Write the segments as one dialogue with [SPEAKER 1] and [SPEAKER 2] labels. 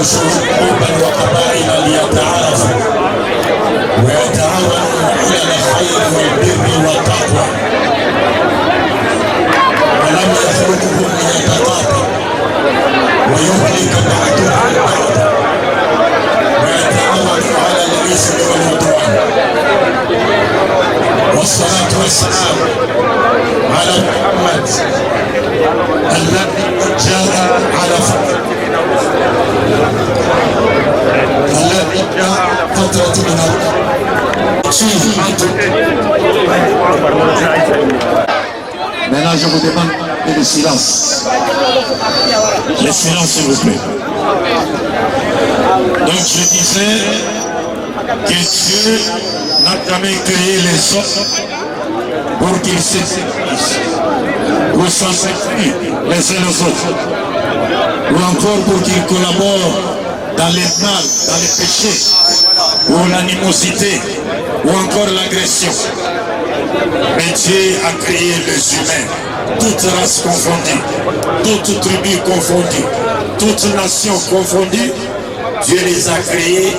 [SPEAKER 1] شعوبا وقبائل ليتعارفوا ويتعاونوا على الخير والبر والتقوى ولم يخلقهم ليتقاتلوا ويهلك بعضهم بعضا ويتعاونوا على الاثم والعدوان. والصلاة والسلام على محمد الذي جاء على فترة من Maintenant, je vous demande le silence. Le silence, s'il vous plaît. Donc, je disais que Dieu n'a jamais créé les hommes pour qu'ils s'exécutent ou s'enseigner les uns aux autres, ou encore pour qu'ils collaborent dans les mal, dans les péchés, ou l'animosité, ou encore l'agression. Mais Dieu a créé les humains, toutes races confondues, toutes tribus confondues, toutes nations confondues. Dieu les a créés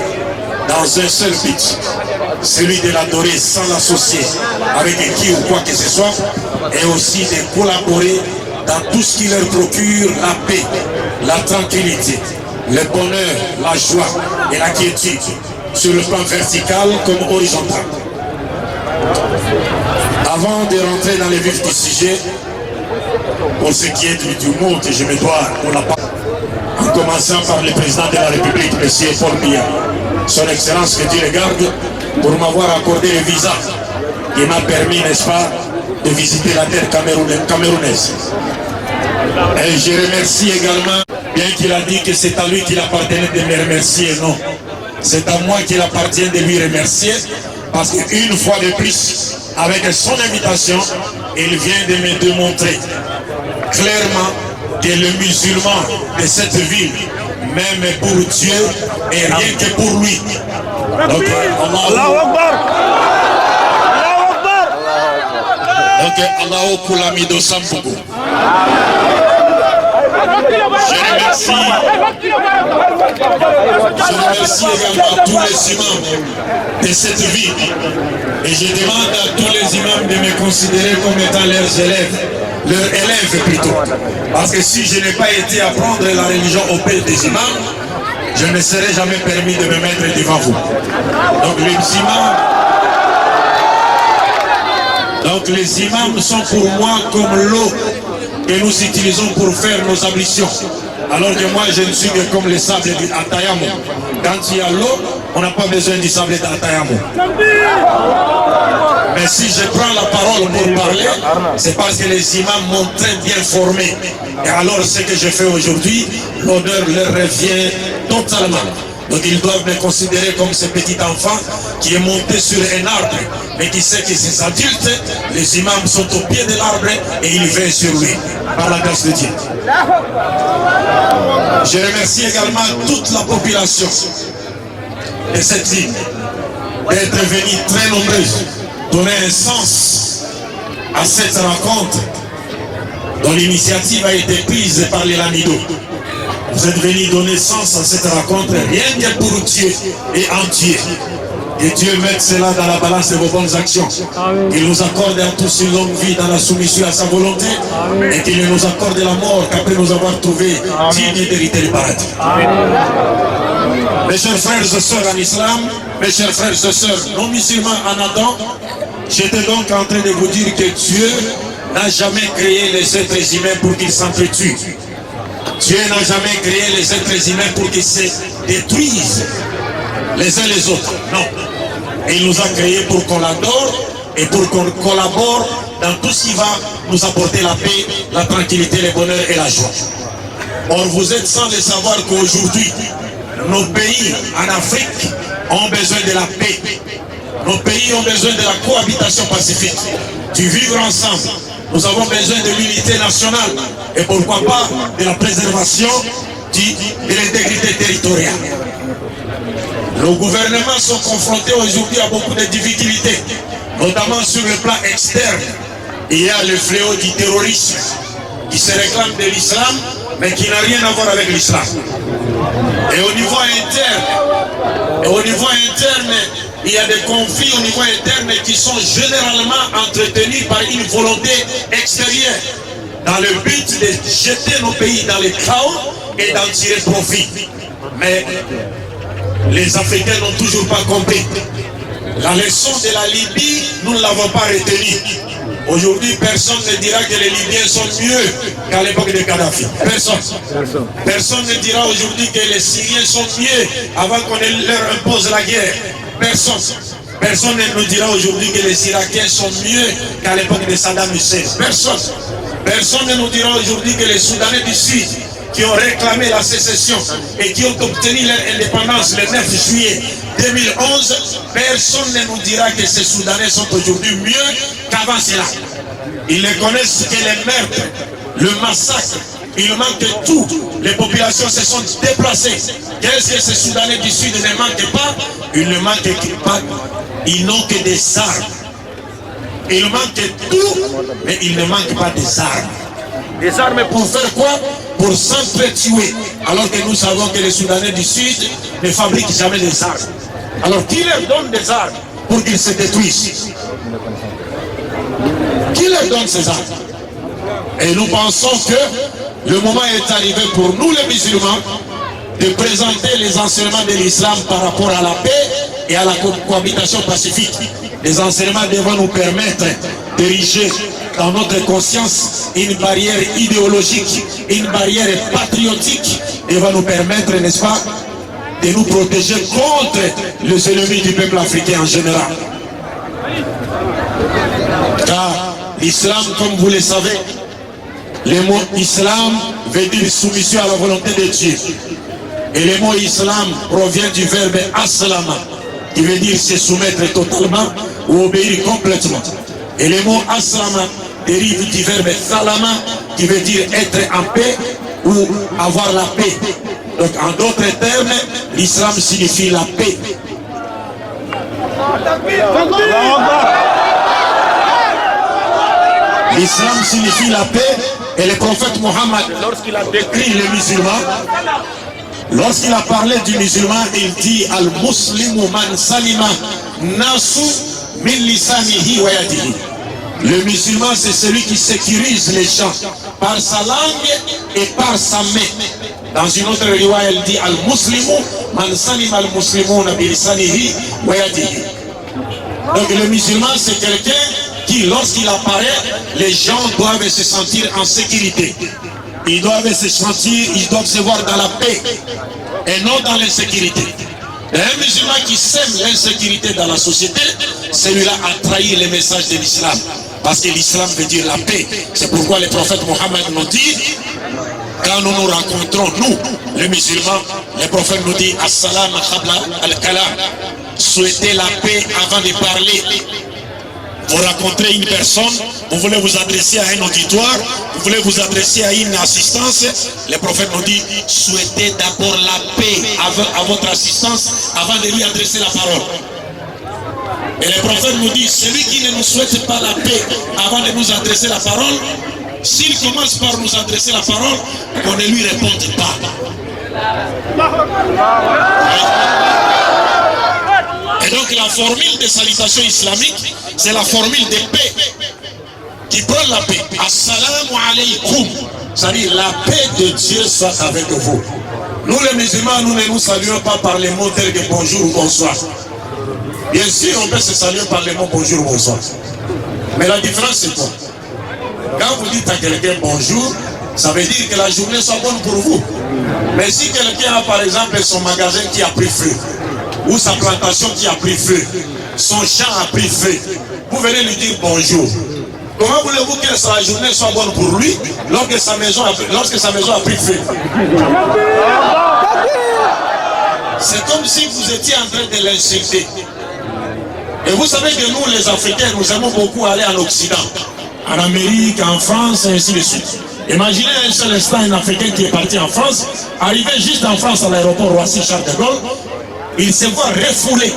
[SPEAKER 1] dans un seul but, celui de l'adorer sans l'associer avec qui ou quoi que ce soit, et aussi de collaborer dans tout ce qui leur procure la paix, la tranquillité, le bonheur, la joie et la quiétude, sur le plan vertical comme horizontal. Avant de rentrer dans les vifs du sujet, pour ce qui est du mot que je me dois pour la part, en commençant par le président de la République, M. Paul Biya, son Excellence, que Dieu le garde, pour m'avoir accordé le visa qui m'a permis, n'est-ce pas, de visiter la terre camerounaise. Et je remercie également, bien qu'il a dit que c'est à lui qu'il appartenait de me remercier, non. C'est à moi qu'il appartient de lui remercier, parce qu'une fois de plus, avec son invitation, il vient de me démontrer clairement que le musulman de cette ville, même pour Dieu et rien que pour lui. Donc, Allahu Akbar. Donc, Allahu Kulamido Sambugu. Je remercie également tous les imams de cette ville. Et je demande à tous les imams de me considérer comme étant leurs élèves plutôt. Parce que si je n'ai pas été apprendre la religion au père des imams, je ne serais jamais permis de me mettre devant vous. Donc les imams sont pour moi comme l'eau que nous utilisons pour faire nos ablutions. Alors que moi je ne suis que comme le sable d'Atayamo. Quand il y a l'eau, on n'a pas besoin du sable d'Atayamo. Mais si je prends la parole pour parler, c'est parce que les imams m'ont très bien formé. Et alors ce que je fais aujourd'hui, l'honneur leur revient totalement. Donc ils doivent me considérer comme ce petit enfant qui est monté sur un arbre, mais qui sait que ces adultes, les imams sont au pied de l'arbre et ils veillent sur lui, par la grâce de Dieu. Je remercie également toute la population de cette ville d'être venue très nombreuse, donner un sens à cette rencontre dont l'initiative a été prise par les Lamido. Vous êtes venus donner sens à cette rencontre, rien que pour Dieu et en Dieu. Que Dieu mette cela dans la balance de vos bonnes actions. Qu'il nous accorde à tous une longue vie dans la soumission à sa volonté. Et qu'il nous accorde la mort qu'après nous avoir trouvé digne d'hériter le paradis. Mes chers frères et sœurs en islam, mes chers frères et sœurs non musulmans en Adam, j'étais donc en train de vous dire que Dieu n'a jamais créé les êtres humains pour qu'ils s'entretuent. Dieu n'a jamais créé les êtres humains pour qu'ils se détruisent les uns les autres. Non. Et il nous a créés pour qu'on l'adore et pour qu'on collabore dans tout ce qui va nous apporter la paix, la tranquillité, le bonheur et la joie. Or, vous êtes sans le savoir qu'aujourd'hui, nos pays en Afrique ont besoin de la paix. Nos pays ont besoin de la cohabitation pacifique, du vivre ensemble. Nous avons besoin de l'unité nationale et pourquoi pas de la préservation de l'intégrité territoriale. Nos gouvernements sont confrontés aujourd'hui à beaucoup de difficultés, notamment sur le plan externe. Il y a le fléau du terrorisme qui se réclame de l'islam mais qui n'a rien à voir avec l'islam. Et au niveau interne, il y a des conflits au niveau interne qui sont généralement entretenus par une volonté extérieure, dans le but de jeter nos pays dans le chaos et d'en tirer profit. Mais les Africains n'ont toujours pas compris. La leçon de la Libye, nous ne l'avons pas retenue. Aujourd'hui, personne ne dira que les Libyens sont mieux qu'à l'époque de Kadhafi. Personne. Personne ne dira aujourd'hui que les Syriens sont mieux avant qu'on leur impose la guerre. Personne. Personne ne nous dira aujourd'hui que les Irakiens sont mieux qu'à l'époque de Saddam Hussein. Personne. Personne ne nous dira aujourd'hui que les Soudanais du Sud, qui ont réclamé la sécession et qui ont obtenu leur indépendance le 9 juillet 2011, personne ne nous dira que ces Soudanais sont aujourd'hui mieux qu'avant cela. Ils ne connaissent que les meurtres, le massacre, il manque tout. Les populations se sont déplacées. Qu'est-ce que ces Soudanais du Sud ne manquent pas? Ils ne manquent pas, ils n'ont que des armes. Ils manquent tout, mais ils ne manquent pas des armes. Des armes pour faire quoi? Pour s'entretuer. Alors que nous savons que les Soudanais du Sud ne fabriquent jamais des armes. Alors qui leur donne des armes pour qu'ils se détruisent? Qui leur donne ces armes? Et nous pensons que le moment est arrivé pour nous les musulmans de présenter les enseignements de l'islam par rapport à la paix et à la cohabitation pacifique. Les enseignements devront nous permettre d'ériger dans notre conscience une barrière idéologique, une barrière patriotique, et va nous permettre, n'est-ce pas, de nous protéger contre les ennemis du peuple africain en général. Car l'islam, comme vous le savez, le mot islam veut dire soumission à la volonté de Dieu. Et le mot islam provient du verbe aslama, qui veut dire se soumettre totalement ou obéir complètement. Et le mot aslama dérive du verbe salama, qui veut dire être en paix ou avoir la paix. Donc en d'autres termes, l'islam signifie la paix. L'islam signifie la paix, et le prophète Mohammed, lorsqu'il a décrit les musulmans, lorsqu'il a parlé du musulman, il dit al-muslimu man salima nasu min lisanihi wa yadihi. Le musulman, c'est celui qui sécurise les gens par sa langue et par sa main. Dans une autre riwaya, elle dit al-muslimu man salima al-muslimuna bi lisanihi wa yadihi. Donc le musulman, c'est quelqu'un qui, lorsqu'il apparaît, les gens doivent se sentir en sécurité. Ils doivent se sentir, ils doivent se voir dans la paix et non dans l'insécurité. Un musulman qui sème l'insécurité dans la société, celui-là a trahi le message de l'islam. Parce que l'islam veut dire la paix. C'est pourquoi le prophète Mohammed nous dit, quand nous nous rencontrons, nous, les musulmans, le prophète nous dit, As-salam khabla al-kalam. Souhaitez la paix avant de parler. Vous rencontrez une personne, vous voulez vous adresser à un auditoire, vous voulez vous adresser à une assistance, le prophète nous dit, souhaitez d'abord la paix à votre assistance avant de lui adresser la parole. Et le prophète nous dit, celui qui ne nous souhaite pas la paix avant de nous adresser la parole, s'il commence par nous adresser la parole, qu'on ne lui réponde pas. Et donc la formule de salutation islamique, c'est la formule de paix qui prend la paix. Assalamu alaykum. C'est-à-dire la paix de Dieu soit avec vous. Nous les musulmans, nous ne nous saluons pas par les mots tels que bonjour ou bonsoir. Bien sûr, on peut se saluer par les mots bonjour ou bonsoir. Mais la différence c'est quoi? Quand vous dites à quelqu'un bonjour, ça veut dire que la journée soit bonne pour vous. Mais si quelqu'un a par exemple son magasin qui a pris feu, ou sa plantation qui a pris feu, son champ a pris feu, vous venez lui dire bonjour. Comment voulez-vous que sa journée soit bonne pour lui lorsque sa maison a pris feu? C'est comme si vous étiez en train de l'insulter. Et vous savez que nous les Africains, nous aimons beaucoup aller en Occident, en Amérique, en France, et ainsi de suite. Imaginez un seul instant un Africain qui est parti en France, arrivé juste en France à l'aéroport Roissy-Charles de Gaulle, il se voit refoulé.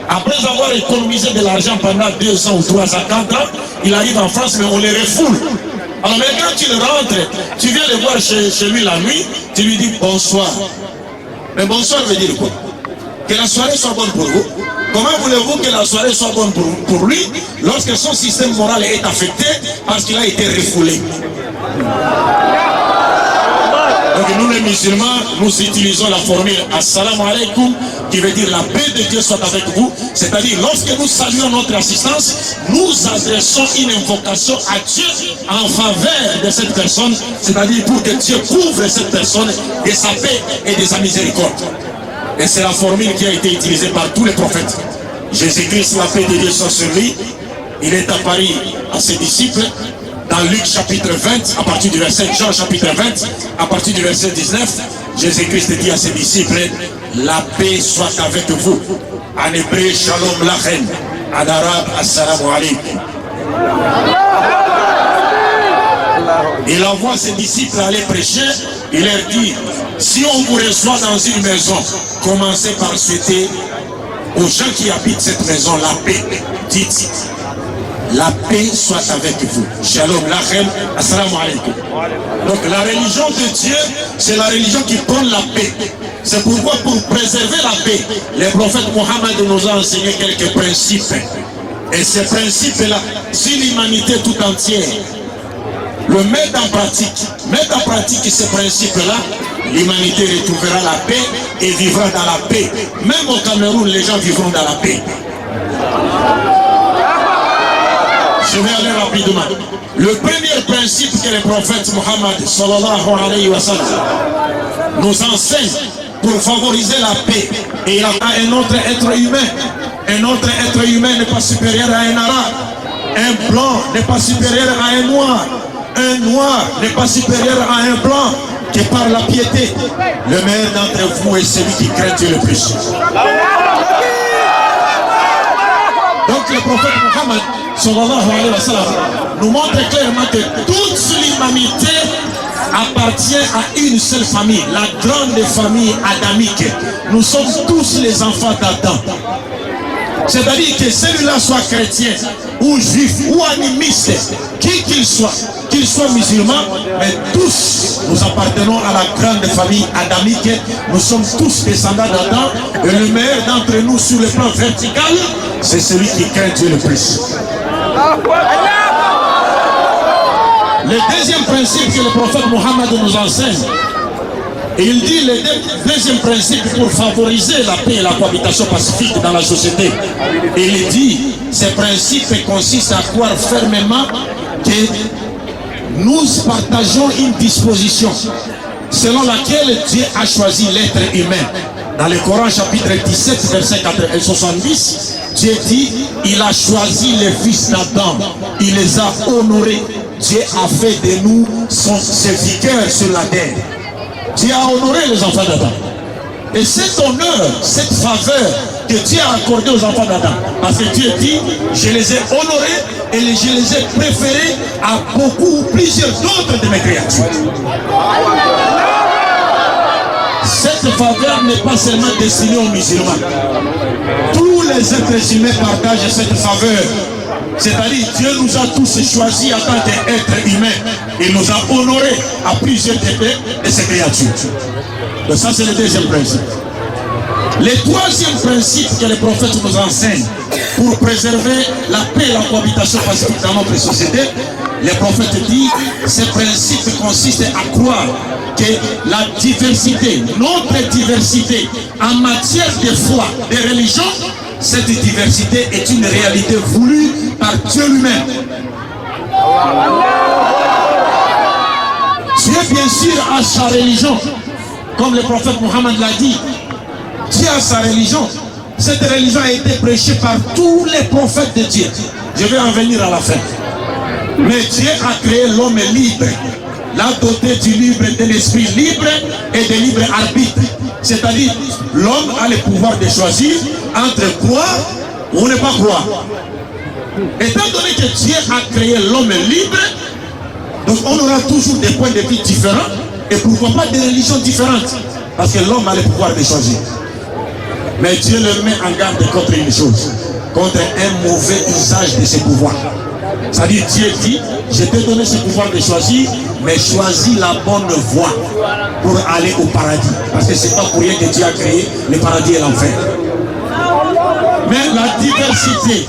[SPEAKER 1] Après avoir économisé de l'argent pendant 2 ans ou 3 ans, 4 ans, il arrive en France, mais on les refoule. Alors mais quand tu rentres, tu viens le voir chez lui la nuit, tu lui dis bonsoir. Mais bonsoir veut dire quoi? Que la soirée soit bonne pour vous. Comment voulez-vous que la soirée soit bonne pour lui lorsque son système moral est affecté parce qu'il a été refoulé? Donc nous les musulmans, nous utilisons la formule Assalamu alaikum, qui veut dire la paix de Dieu soit avec vous. C'est-à-dire lorsque nous saluons notre assistance, nous adressons une invocation à Dieu en faveur de cette personne, c'est-à-dire pour que Dieu couvre cette personne de sa paix et de sa miséricorde. Et c'est la formule qui a été utilisée par tous les prophètes. Jésus-Christ, la paix de Dieu soit sur lui. Il est apparu à ses disciples dans Luc chapitre 20, à partir du verset Jean chapitre 20, à partir du verset 19. Jésus-Christ dit à ses disciples, la paix soit avec vous. En hébreu, shalom lachem. En arabe, assalamu alaikum. Il envoie ses disciples à aller prêcher. Il leur dit, si on vous reçoit dans une maison, commencez par souhaiter aux gens qui habitent cette maison la paix. Dites, la paix soit avec vous. Shalom lachem, assalamu alaikum. Donc la religion de Dieu, c'est la religion qui prend la paix. C'est pourquoi pour préserver la paix, le prophète Mohammed nous a enseigné quelques principes. Et ces principes-là, si l'humanité tout entière le mettre en pratique ces principes-là, l'humanité retrouvera la paix et vivra dans la paix. Même au Cameroun, les gens vivront dans la paix. Je vais aller rapidement. Le premier principe que le prophète Mohammed sallallahu alayhi wa sallam nous enseigne pour favoriser la paix, et il a un autre être humain. Un autre être humain n'est pas supérieur à un arabe. Un blanc n'est pas supérieur à un noir. Un noir n'est pas supérieur à un blanc que par la piété. Le meilleur d'entre vous est celui qui craint Dieu le plus. Donc le prophète Mohammed sallallahu alayhi wa sallam nous montre clairement que toute l'humanité appartient à une seule famille, la grande famille adamique. Nous sommes tous les enfants d'Adam. C'est-à-dire que celui-là soit chrétien ou juif ou animiste, qui qu'il soit musulman, mais tous nous appartenons à la grande famille adamique. Nous sommes tous descendants d'Adam, et le meilleur d'entre nous sur le plan vertical, c'est celui qui craint Dieu le plus. Le deuxième principe que le prophète Mohammed nous enseigne, il dit le deuxième principe pour favoriser la paix et la cohabitation pacifique dans la société. Il dit, ce principe consiste à croire fermement que nous partageons une disposition selon laquelle Dieu a choisi l'être humain. Dans le Coran chapitre 17 verset 70, Dieu dit, il a choisi les fils d'Adam, il les a honorés. Dieu a fait de nous son serviteur sur la terre. Dieu a honoré les enfants d'Adam. Et cet honneur, cette faveur que Dieu a accordé aux enfants d'Adam, parce que Dieu dit, je les ai honorés et je les ai préférés à beaucoup ou plusieurs d'autres de mes créatures. Cette faveur n'est pas seulement destinée aux musulmans. Tous les êtres humains partagent cette faveur. C'est-à-dire Dieu nous a tous choisis en tant qu'êtres humains. Il nous a honorés à plusieurs degrés de ses créatures. Donc ça c'est le deuxième principe. Le troisième principe que le prophète nous enseigne pour préserver la paix et la cohabitation pacifique dans notre société, le prophète dit, ce principe consiste à croire que la diversité, notre diversité en matière de foi, de religion, cette diversité est une réalité voulue par Dieu lui-même. Dieu bien sûr a sa religion, comme le prophète Mohammed l'a dit. Dieu a sa religion. Cette religion a été prêchée par tous les prophètes de Dieu. Je vais en venir à la fin. Mais Dieu a créé l'homme libre, l'a doté du libre, de l'esprit libre et de libre arbitre. C'est-à-dire, l'homme a le pouvoir de choisir entre croire ou ne pas croire. Étant donné que Dieu a créé l'homme libre, donc on aura toujours des points de vue différents et pourquoi pas des religions différentes. Parce que l'homme a le pouvoir de choisir. Mais Dieu le met en garde contre une chose, contre un mauvais usage de ses pouvoirs. C'est-à-dire Dieu dit, je t'ai donné ce pouvoir de choisir, mais choisis la bonne voie pour aller au paradis. Parce que c'est pas pour rien que Dieu a créé le paradis et l'enfer. Mais la diversité,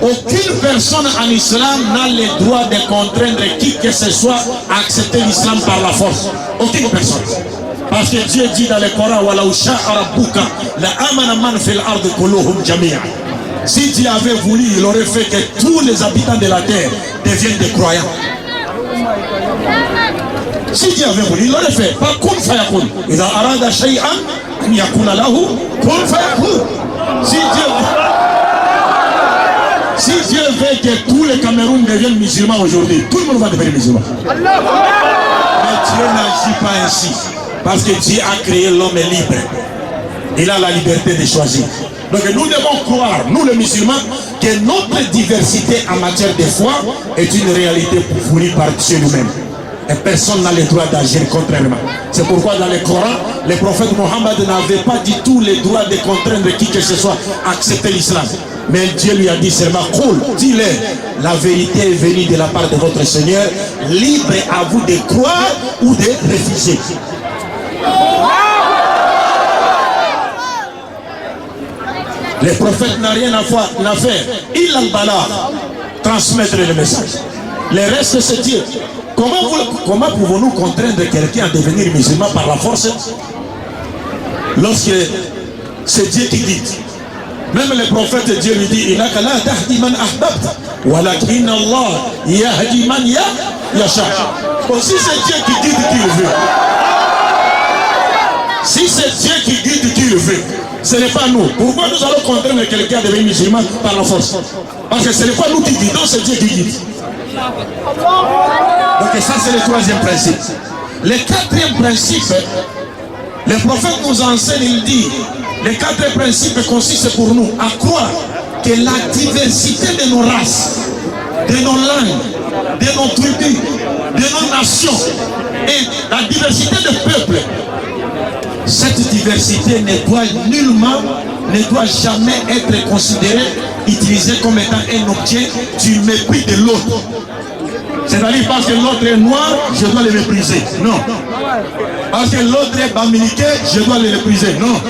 [SPEAKER 1] aucune personne en islam n'a le droit de contraindre qui que ce soit à accepter l'islam par la force. Aucune personne. Parce que Dieu dit dans le Coran, si Dieu avait voulu, il aurait fait que tous les habitants de la terre deviennent des croyants. Si Dieu avait voulu, il l'aurait fait. Pas kun fayakun. Il a arada shay'an, yakuna lahu kun fayakun. Si Dieu veut que tous les Cameroun deviennent musulmans aujourd'hui, tout le monde va devenir musulman. Mais Dieu n'agit pas ainsi. Parce que Dieu a créé l'homme libre. Il a la liberté de choisir. Donc nous devons croire, nous les musulmans, que notre diversité en matière de foi est une réalité fournie par Dieu lui-même. Et personne n'a le droit d'agir contrairement. C'est pourquoi dans le Coran, le prophète Mohammed n'avait pas du tout le droit de contraindre qui que ce soit à accepter l'islam. Mais Dieu lui a dit seulement, cool, dis-le, la vérité est venue de la part de votre Seigneur, libre à vous de croire ou de refuser. Le prophète n'a rien à faire. Il al-bala, transmettre le message. Le reste, c'est Dieu. Comment pouvons-nous contraindre quelqu'un à devenir musulman par la force lorsque c'est Dieu qui dit? Même le prophète, Dieu lui dit, innaka la tahdi man ahbabta, walakin Allah yahdi man yasha. Si c'est Dieu qui guide qui le veut, si c'est Dieu qui guide qui le veut, ce n'est pas nous. Pourquoi nous allons contraindre quelqu'un à devenir musulman par la force? Parce que ce n'est pas nous qui guidons, c'est Dieu qui guide. Donc ça c'est le troisième principe. Le quatrième principe, le prophète nous enseigne, il dit, le quatrième principe consiste pour nous à croire que la diversité de nos races, de nos langues, de nos tribus, de nos nations et la diversité des peuples, cette diversité ne doit jamais être considérée, utilisée comme étant un objet du mépris de l'autre. C'est-à-dire parce que l'autre est noir, je dois le mépriser. Non. Parce que l'autre est bamileke, je dois le mépriser. Non.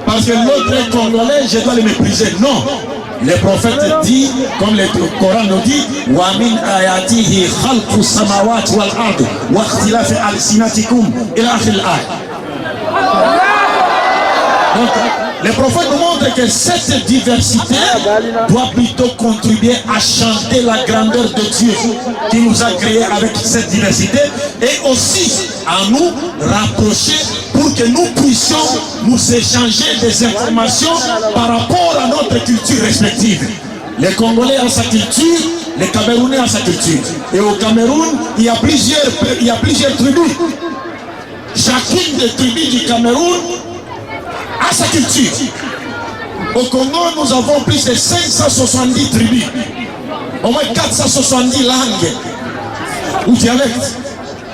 [SPEAKER 1] Parce que l'autre est congolais, je dois le mépriser. Non. Le prophète dit, comme le Coran nous dit, wa min ayatihi khalqu samawati wal ard wa ikhtilafi alsinatikum ila akhir al-ayat. Donc, le prophète nous montre que cette diversité doit plutôt contribuer à chanter la grandeur de Dieu qui nous a créés avec cette diversité et aussi à nous rapprocher pour que nous puissions nous échanger des informations par rapport à notre culture respective. Les Congolais ont sa culture, les Camerounais ont sa culture. Et au Cameroun, il y a plusieurs tribus. Chacune des tribus du Cameroun à sa culture. Au Congo, nous avons plus de 570 tribus, au moins 470 langues ou dialectes.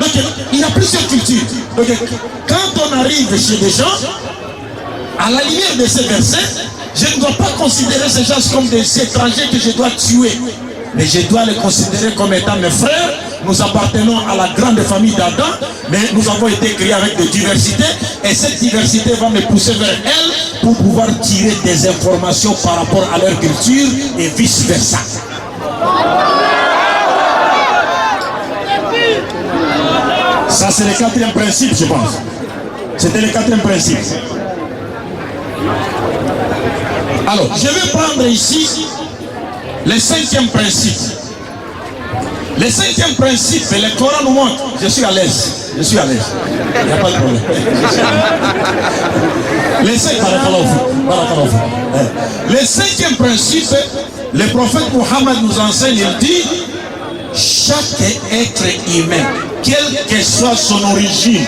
[SPEAKER 1] Donc, il y a plusieurs cultures. Donc, quand on arrive chez des gens, à la lumière de ces versets, je ne dois pas considérer ces gens comme des étrangers que je dois tuer, mais je dois les considérer comme étant mes frères. Nous appartenons à la grande famille d'Adam, mais nous avons été créés avec de diversité, et cette diversité va me pousser vers elle pour pouvoir tirer des informations par rapport à leur culture et vice versa. Ça c'est le quatrième principe, je pense. C'était le quatrième principe. Alors, je vais prendre ici le cinquième principe. Le cinquième principe, le Coran nous montre, je suis à l'aise, il n'y a pas de problème. Le cinquième principe, le prophète Mohammed nous enseigne, il dit, chaque être humain, quelle que soit son origine,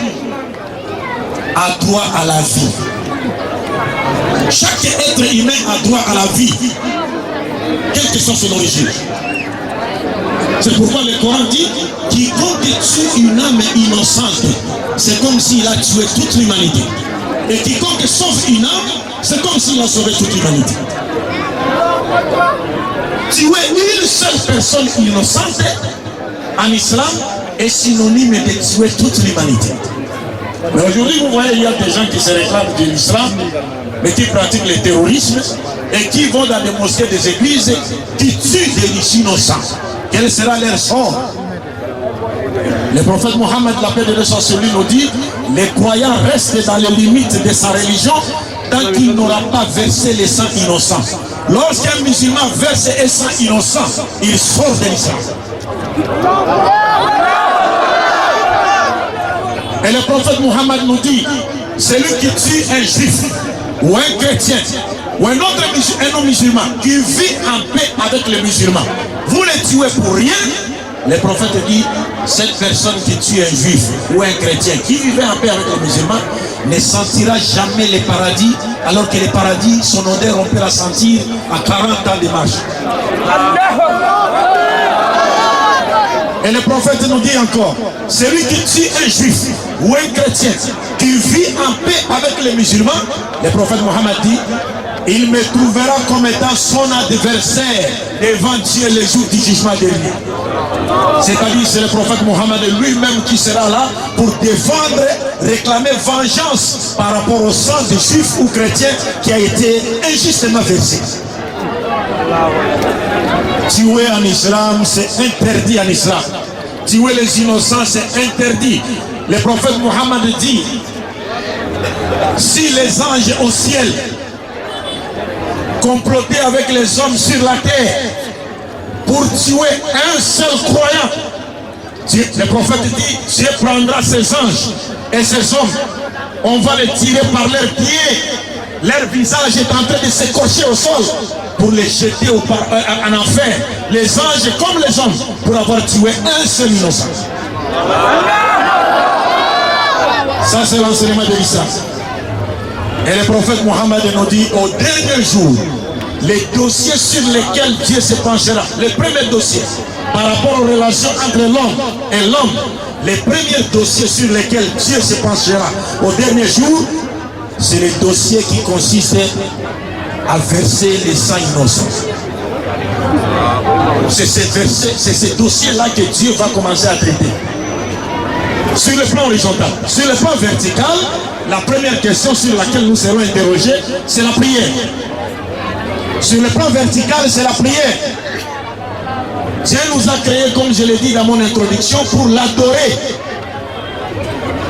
[SPEAKER 1] a droit à la vie. Chaque être humain a droit à la vie, quelle que soit son origine. C'est pourquoi le Coran dit, quiconque tue une âme innocente, c'est comme s'il a tué toute l'humanité. Et quiconque sauve une âme, c'est comme s'il a sauvé toute l'humanité. Tuer une seule personne innocente, en islam est synonyme de tuer toute l'humanité. Mais aujourd'hui, vous voyez, il y a des gens qui se réclament de l'islam, mais qui pratiquent le terrorisme et qui vont dans des mosquées, des églises, qui tuent des innocents. Quel sera leur sort? Le prophète Mohammed, la paix de Dieu sur lui, nous dit: les croyants restent dans les limites de sa religion tant qu'il n'aura pas versé les sangs innocents. Lorsqu'un musulman verse un sang innocent, il sort de l'islam. Et le prophète Mohammed nous dit: celui qui tue un juif ou un chrétien ou un autre non-musulman qui vit en paix avec les musulmans, vous les tuez pour rien. Le prophète dit: cette personne qui tue un juif ou un chrétien qui vivait en paix avec les musulmans ne sentira jamais le paradis, alors que le paradis, son odeur, on peut la sentir à 40 ans de marche. Et le prophète nous dit encore: celui qui tue un juif ou un chrétien qui vit en paix avec les musulmans, le prophète Mohammed dit: il me trouvera comme étant son adversaire devant Dieu le jour du jugement dernier. C'est-à-dire, c'est le prophète Mohammed lui-même qui sera là pour défendre, réclamer vengeance par rapport au sang de juifs ou chrétiens qui a été injustement versé. Tuer en islam, c'est interdit en islam. Tuer les innocents, c'est interdit. Le prophète Mohammed dit: si les anges au ciel complotaient avec les hommes sur la terre pour tuer un seul croyant, le prophète dit: Dieu prendra ses anges et ses hommes, on va les tirer par leurs pieds, leur visage est en train de s'écorcher au sol pour les jeter en enfer, les anges comme les hommes, pour avoir tué un seul innocent. Ça, c'est l'enseignement de l'islam. Et le prophète Mohammed nous dit: au dernier jour, les dossiers sur lesquels Dieu se penchera, les premiers dossiers par rapport aux relations entre l'homme et l'homme, les premiers dossiers sur lesquels Dieu se penchera au dernier jour, c'est les dossiers qui consistent à verser les sangs innocents. C'est ces dossiers-là que Dieu va commencer à traiter. Sur le plan horizontal. Sur le plan vertical, la première question sur laquelle nous serons interrogés, c'est la prière. Sur le plan vertical, c'est la prière. Dieu nous a créés, comme je l'ai dit dans mon introduction, pour l'adorer.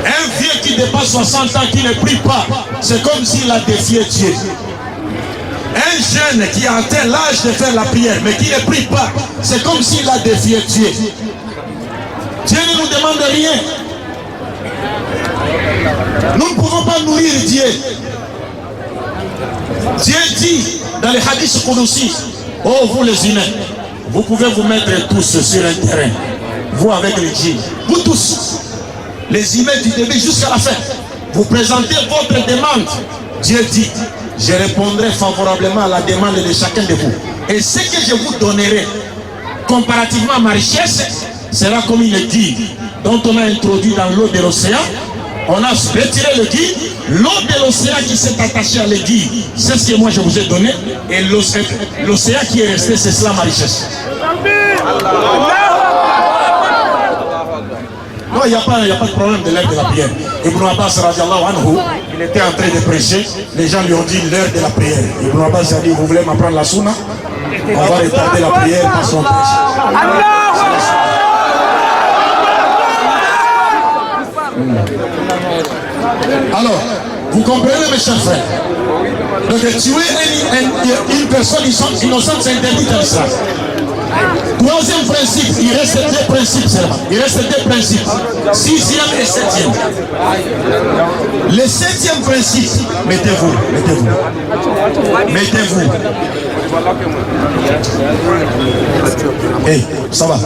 [SPEAKER 1] Un vieux qui dépasse 60 ans, qui ne prie pas, c'est comme s'il a défié Dieu. Un jeune qui a atteint l'âge de faire la prière, mais qui ne prie pas, c'est comme s'il a défié Dieu. Dieu ne nous demande rien. Nous ne pouvons pas nourrir Dieu. Dieu dit dans les hadiths Qudsi: oh vous les humains, vous pouvez vous mettre tous sur un terrain, vous avec les djinns, vous tous, les humains du début jusqu'à la fin, vous présentez votre demande. Dieu dit: je répondrai favorablement à la demande de chacun de vous. Et ce que je vous donnerai, comparativement à ma richesse, sera comme une guide dont on a introduit dans l'eau de l'océan. On a retiré le guide, l'eau de l'océan qui s'est attachée à l'aiguille, c'est ce que moi je vous ai donné, et l'océan qui est resté, c'est cela ma richesse. Non, il n'y a pas de problème de l'heure de la prière. Ibn Abbas radiallahu anhu, il était en train de prêcher, les gens lui ont dit l'heure de la prière. Ibn Abbas a dit: vous voulez m'apprendre la sunna? On va retarder la prière par son prêche. Alors, vous comprenez mes chers frères? Donc tuer une personne innocente, c'est interdit à l'islam. Troisième principe, il reste deux principes seulement. Il reste deux principes. Sixième et septième. Le septième principe, mettez-vous. Hey, ça va.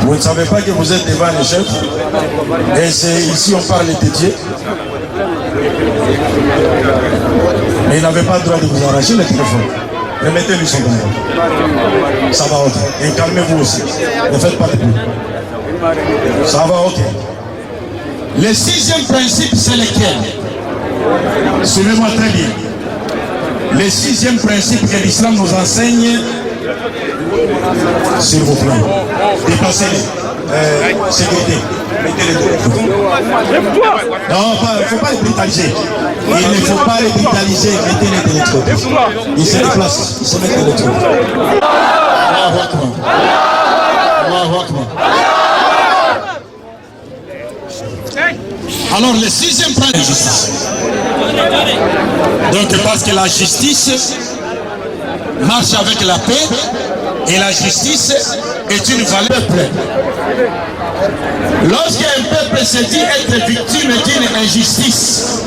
[SPEAKER 1] Vous ne savez pas que vous êtes devant les chefs? Et c'est ici on parle de Dieu. Mais il n'avait pas le droit de vous arracher le téléphone. Remettez-lui son téléphone. Ça va, ok. Et calmez-vous aussi. Ne faites pas de bruit. Ça va, ok. Le sixième principe, c'est lequel? Suivez-moi très bien. Le sixième principe que l'islam nous enseigne, S'il vous plaît. Dépassez-les. Sécurité. Mettez-les de l'autre côté. Non, il ne faut pas les brutaliser. Il ne faut pas les brutaliser. Mettez-les de l'autre côté. Ils se déplacent. Ils se mettent de l'autre côté. Allahu Akbar. Allahu Akbar. Alors, le sixième point de justice. Donc, parce que la justice marche avec la paix et la justice est une valeur pleine. Lorsqu'un peuple se dit être victime d'une injustice,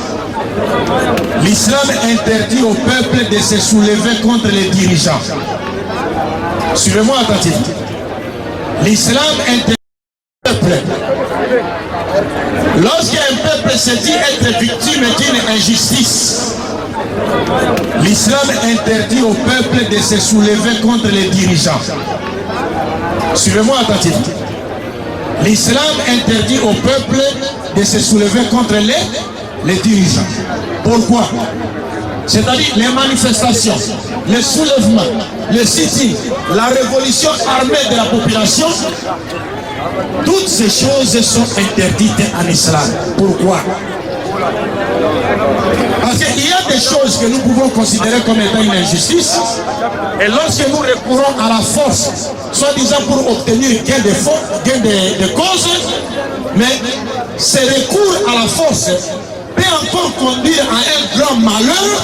[SPEAKER 1] l'islam interdit au peuple de se soulever contre les dirigeants. Suivez-moi attentivement. L'islam interdit au peuple. Lorsqu'un peuple se dit être victime d'une injustice, l'islam interdit au peuple de se soulever contre les dirigeants. Suivez-moi attentivement. L'islam interdit au peuple de se soulever contre les dirigeants. Pourquoi? C'est-à-dire les manifestations, les soulèvements, les sit-ins, la révolution armée de la population, toutes ces choses sont interdites en islam. Pourquoi? Parce qu'il y a des choses que nous pouvons considérer comme étant une injustice, et lorsque nous recourons à la force, soi-disant pour obtenir gain de cause, mais ce recours à la force peut encore conduire à un grand malheur,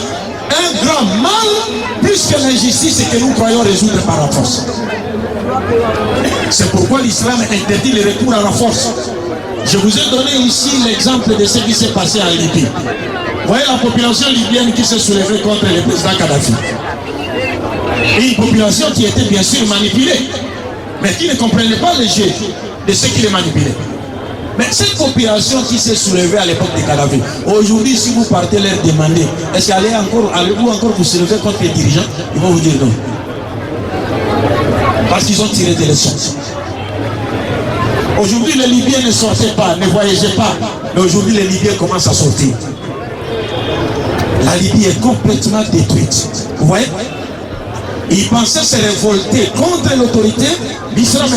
[SPEAKER 1] un grand mal, plus que l'injustice que nous croyons résoudre par la force. C'est pourquoi l'islam interdit le recours à la force. Je vous ai donné ici l'exemple de ce qui s'est passé en Libye. Vous voyez la population libyenne qui s'est soulevée contre le président Kadhafi. Et une population qui était bien sûr manipulée, mais qui ne comprenait pas le jeu de ceux qui les manipulaient. Mais cette population qui s'est soulevée à l'époque de Kadhafi, aujourd'hui, si vous partez leur demander, est-ce qu'allez-vous encore vous soulever contre les dirigeants? Ils vont vous dire non. Parce qu'ils ont tiré des leçons. Aujourd'hui, les Libyens ne sortaient pas, ne voyageaient pas. Mais aujourd'hui, les Libyens commencent à sortir. La Libye est complètement détruite. Vous voyez? Ils pensaient se révolter contre l'autorité. L'islam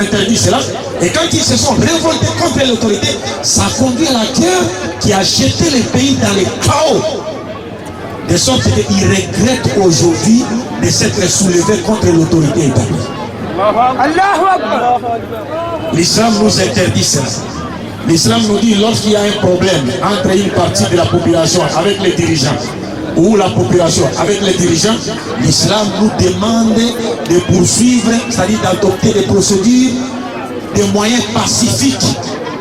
[SPEAKER 1] interdit cela. Et quand ils se sont révoltés contre l'autorité, ça a conduit à la guerre qui a jeté les pays dans le chaos. De sorte qu'ils regrettent aujourd'hui de s'être soulevés contre l'autorité établie. L'islam nous interdit cela. L'islam nous dit lorsqu'il y a un problème entre une partie de la population avec les dirigeants ou la population avec les dirigeants, l'islam nous demande de poursuivre, c'est-à-dire d'adopter des procédures, des moyens pacifiques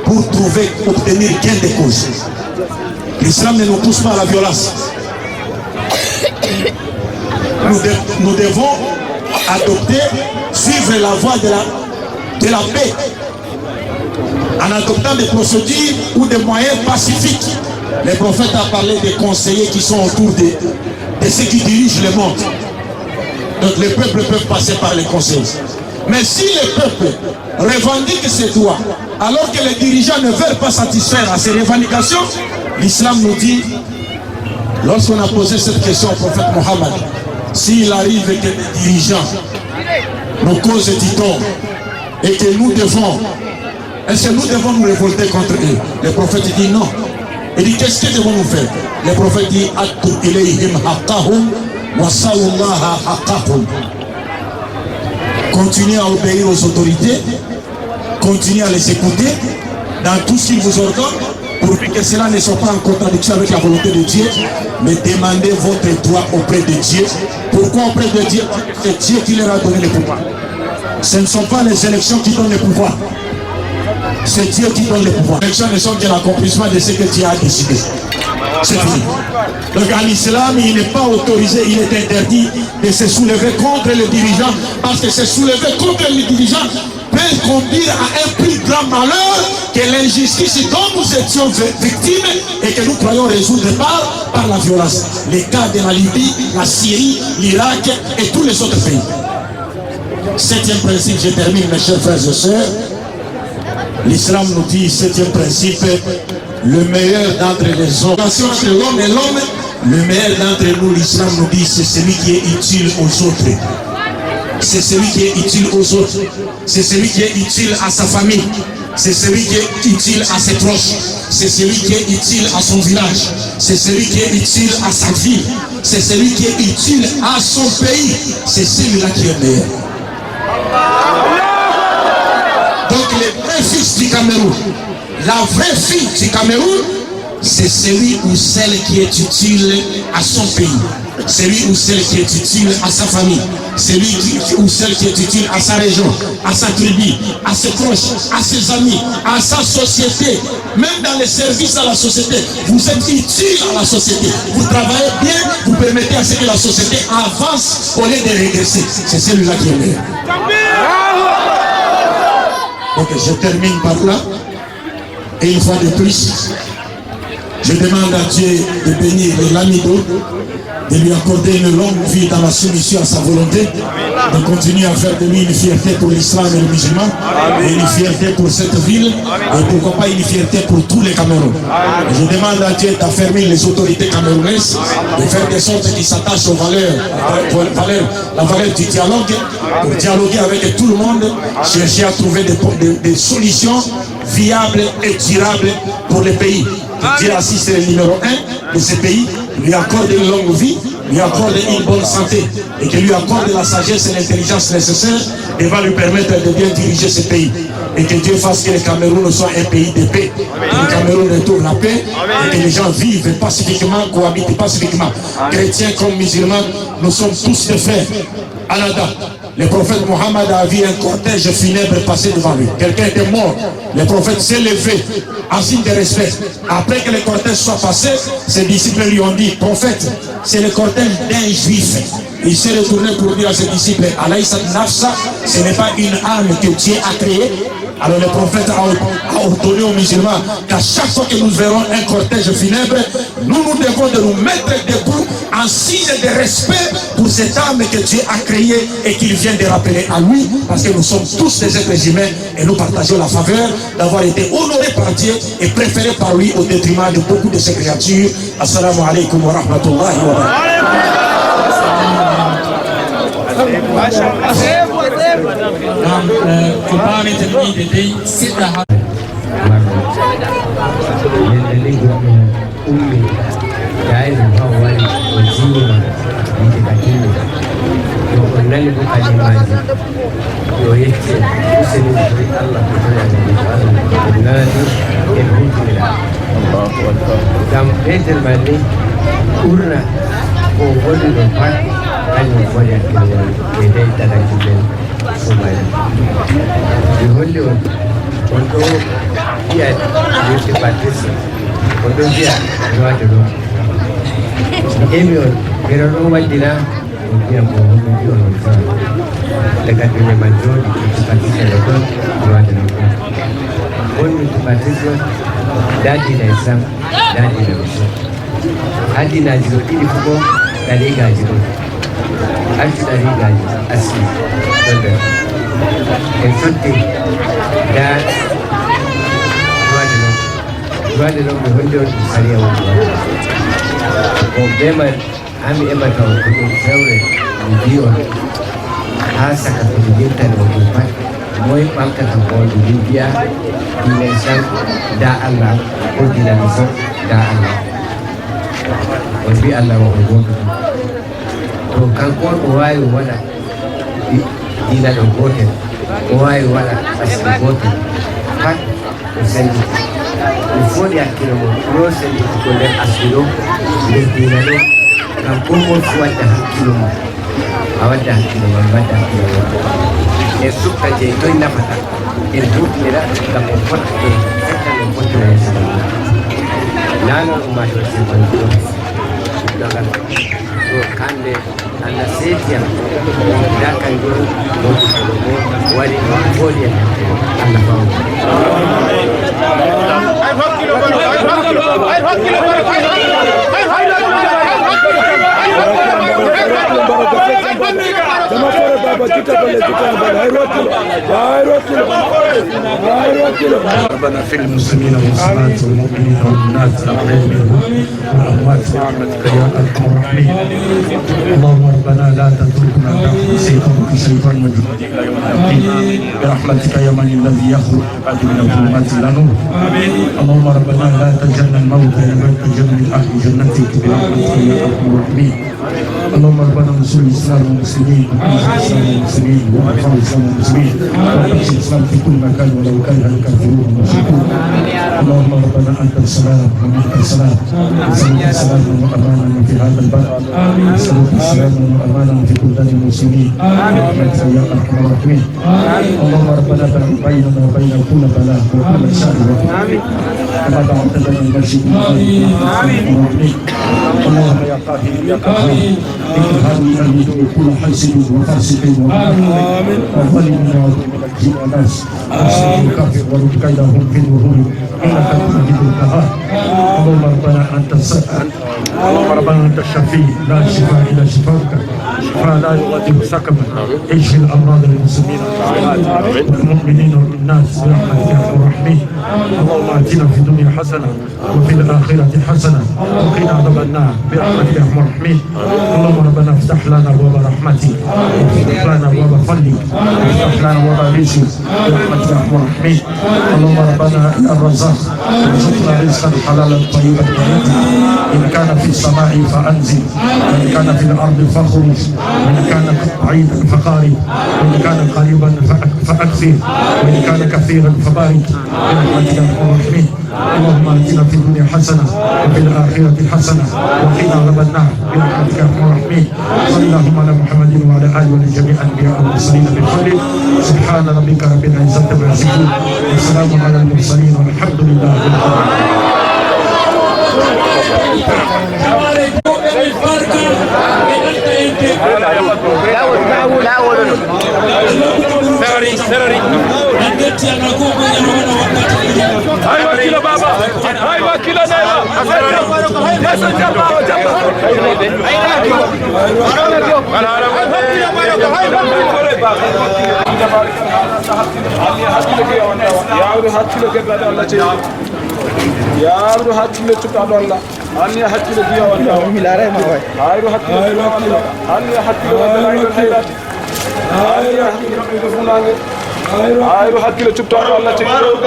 [SPEAKER 1] pour obtenir gain de cause. L'islam ne nous pousse pas à la violence. Nous devons adopter, suivre la voie de la paix en adoptant des procédures ou des moyens pacifiques. Le prophète a parlé des conseillers qui sont autour de ceux qui dirigent le monde. Donc les peuples peuvent passer par les conseillers. Mais si les peuples revendiquent ces droits, alors que les dirigeants ne veulent pas satisfaire à ces revendications, l'islam nous dit, lorsqu'on a posé cette question au prophète Mohammed, s'il arrive que les dirigeants nous causent du tort et que nous devons, est-ce que nous devons nous révolter contre eux? Le prophète dit non. Il dit qu'est-ce que devons nous faire? Le prophète dit Attu ilayhim haqqahum wa sallallaha haqqahum. Continuez à obéir aux autorités, continuez à les écouter dans tout ce qu'ils vous ordonnent, pour que cela ne soit pas en contradiction avec la volonté de Dieu, mais demandez votre droit auprès de Dieu. Pourquoi auprès de Dieu? C'est Dieu qui leur a donné le pouvoir. Ce ne sont pas les élections qui donnent le pouvoir. C'est Dieu qui donne le pouvoir. Les élections ne sont que l'accomplissement de ce que Dieu a décidé. C'est fini. Donc en islam, il n'est pas autorisé, il est interdit de se soulever contre les dirigeants, parce que se soulever contre les dirigeants peut conduire à un plus grand malheur que l'injustice dont nous étions victimes et que nous croyons résoudre par la violence. Les cas de la Libye, la Syrie, l'Irak et tous les autres pays. Septième principe, je termine mes chers frères et sœurs. L'islam nous dit, septième principe, le meilleur d'entre les hommes, entre l'homme et l'homme, le meilleur d'entre nous, l'islam nous dit, c'est celui qui est utile aux autres. c'est celui qui est utile aux autres. C'est celui qui est utile à sa famille. C'est celui qui est utile à ses proches. C'est celui qui est utile à son village. C'est celui qui est utile à sa ville. C'est celui qui est utile à son pays. C'est celui-là qui est meilleur. Donc les vrais fils du Cameroun, la vraie fille du Cameroun, c'est celui ou celle qui est utile à son pays. Celui ou celle qui est utile à sa famille. Celui ou celle qui est utile à sa région, à sa tribu, à ses proches, à ses amis, à sa société. Même dans les services à la société, vous êtes utile à la société. Vous travaillez bien, vous permettez à ce que la société avance au lieu de régresser. C'est celui-là qui est meilleur. Donc je termine par là. Et une fois de plus, je demande à Dieu de bénir l'Amido, de lui accorder une longue vie dans la soumission à sa volonté, de continuer à faire de lui une fierté pour l'islam et les musulmans, et une fierté pour cette ville, et pourquoi pas une fierté pour tous les Camerounais. Je demande à Dieu d'affermir les autorités camerounaises, de faire des sortes qui s'attachent aux valeurs, la valeur du dialogue, pour dialoguer avec tout le monde, chercher à trouver des solutions viables et durables pour les pays. Dieu assiste le numéro 1 de ce pays, lui accorde une longue vie, lui accorde une bonne santé et qu'il lui accorde la sagesse et l'intelligence nécessaires et va lui permettre de bien diriger ce pays. Et que Dieu fasse que le Cameroun soit un pays de paix, que le Cameroun retrouve la paix et que les gens vivent pacifiquement, cohabitent pacifiquement. Chrétiens comme musulmans, nous sommes tous des frères. Anada, le prophète Mohammed a vu un cortège funèbre passer devant lui. Quelqu'un était mort. Le prophète s'est levé en signe de respect. Après que le cortège soit passé, ses disciples lui ont dit, prophète, c'est le cortège d'un juif. Il s'est retourné pour dire à ses disciples, Alaïsa Nafsa, ce n'est pas une âme que Dieu a créée. Alors le prophète a ordonné aux musulmans qu'à chaque fois que nous verrons un cortège funèbre, nous devons de nous mettre debout en signe de respect pour cette âme que Dieu a créée et qu'il vient de rappeler à lui, parce que nous sommes tous des êtres humains et nous partageons la faveur d'avoir été honorés par Dieu et préférés par lui au détriment de beaucoup de ses créatures. Assalamu alaikum wa rahmatullahi wa barakatuh.
[SPEAKER 2] hanyar wajen kirwar daidai da rajin somali di holli on do biya yesi batisi on do biya wade ɗo emi on ɓeɗo ɗo waddina on biya ko hoɗum bi on tan daga ɗume man jooɗi yesi batisi ɗo ɗon wade ɗo ɗon woni yesi batisi on dadina e sam dadina e sam addinaji ɗo ɗiɗi fu bo ɗaligaji ɗo Alta riga asli daga infatti da ruwa da mai wanda wata tsari a wani ko bemar ami emata wa kudin saure bidiyon ha saka kudin ta da wani fat moi banka ta ko bibiya dinai san da Allah ko dinan san da Allah wani Allah wa gobe to kanko ko wawi waɗa dina ɗo gotel ko wawi waɗa asli gotel pat ko sendi il faut de hakkilo mo ɗo sendi ko nder asli ɗo nder dina ɗo ngam ko moy fu wadda hakkilo mo a wadda hakkilo mo wadda hakkilo mo e sukka je toye nafata en duɗɗira ngam en fotta e fetta men fottira e sago nanon ummato sebanɗo ɗogal to kande Allah setiam dakan go wali wali Allah fawo ay
[SPEAKER 3] ربنا في المسلمين والمسلمات والمؤمنين والمؤمنات الأحياء منهم والأموات برحمتك يا أرحم الراحمين. اللهم ربنا لا تتركنا تحت شيطان مجهول إلى يوم الدين برحمتك يا من الذي يخرج بعد من الظلمات إلى نور. اللهم ربنا لا تجعلنا الموت بل تجعلنا من أهل جنتك برحمتك يا أرحم الراحمين. اللهم ربنا انصر الإسلام والمسلمين وانصر الإسلام والمسلمين وانصر الإسلام والمسلمين وانصر الإسلام في كل مكان ولو كره الكافرون والمشركون. اللهم ربنا أنت السلام ومنك السلام، نسألك سلاما وأمانا في هذا البلد، نسألك سلاما وأمانا في بلدان المسلمين برحمتك يا أرحم الراحمين. اللهم ربنا باعد بيننا وبين كل بلاء وكل شر كما بعدت بين المشرق والمغرب. اللهم يا قاهر يا قهار اكره هذه الوجوه كل حاسد وفاسق وظالم وظلم الجن والناس واسلم الكافر ورد كيدهم في الظهور انك تجد القهار. اللهم ربنا انت الشفيع لا شفاء الا شفاءك، شفاء لا يغادر سقما. اشف الامراض للمسلمين والمؤمنين والناس برحمتك يا ارحم الراحمين. اللهم اتنا في الدنيا حسنه وفي الاخره حسنه وقنا عذاب النار برحمتك يا ارحم الراحمين. اللهم ربنا افتح لنا ابواب رحمتك وافتح لنا ابواب فضلك وافتح لنا ابواب رزقك برحمتك يا ارحم الراحمين. اللهم ربنا يا الرزاق ارزقنا رزقا حلالا طيبا ان كان في السماء فانزل وان كان في الارض فاخرج وان كان بعيدا فقارب وان كان قريبا فاكثر وان كان كثيرا فبارك برحمتك يا ارحم الراحمين. اللهم اتنا في الدنيا حسنه وفي الاخره حسنه وقنا عذاب النار برحمتك يا ارحم الراحمين. صلى اللهم على محمد وعلى اله وجميع الانبياء والمرسلين بالكل. سبحان ربك رب العزه عما يصفون وسلام على المرسلين والحمد لله رب العالمين.
[SPEAKER 4] ಯಾರು ಹಚ್ಚಿಲ್ಲ ಚುಟ್ಟಾಡಲ್ಲ ಅನ್ಯ ಹಚ್ಚಿಲ್ಲ ದಿಯವಲ್ಲ ಮಿಲಾರೆ ಮಾವೈ ಆಯ್ರು ಹಚ್ಚಿಲ್ಲ ಅನ್ಯ ಹಚ್ಚಿಲ್ಲ ಹೈರಾತಿ ಆಯ್ರು ಹಚ್ಚಿಲ್ಲ ಫುನಾಗೆ ಆಯ್ರು ಹಚ್ಚಿಲ್ಲ ಚುಟ್ಟಾಡಲ್ಲ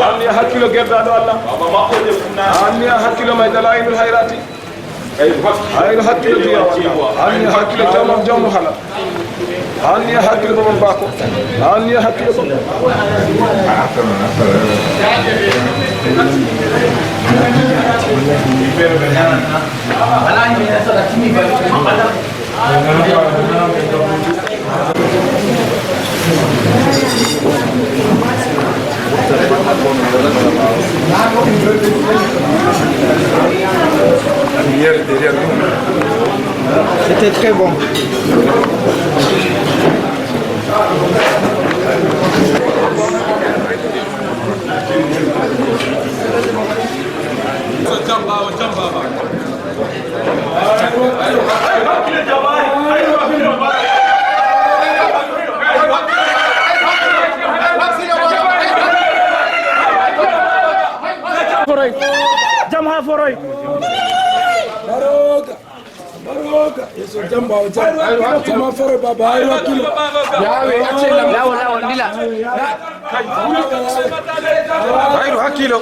[SPEAKER 4] ಅನ್ಯ ಹಚ್ಚಿಲ್ಲ ಗೆದ್ದಾಡಲ್ಲ ಅನ್ಯ ಹಚ್ಚಿಲ್ಲ ಮೈದಲಾಯಿಲ್ ಹೈರಾತಿ ಆಯ್ರು ಹಚ್ಚಿಲ್ಲ ದಿಯವಲ್ಲ ಅನ್ಯ ಹಚ್ಚಿಲ್ಲ ಜಮ ಹಲ ಅನ್ಯ ಹಚ್ಚಿಲ್ಲ ಬಮನ್ ಬಾಕು ಅನ್ಯ ಹಚ್ಚಿಲ್ಲ C'était très bon. Jamha Foroy. Baroka. Yeso jamba jamba Foroy baba ay wakilo. Yawe achela. Lawo lila. Ayro hakilo.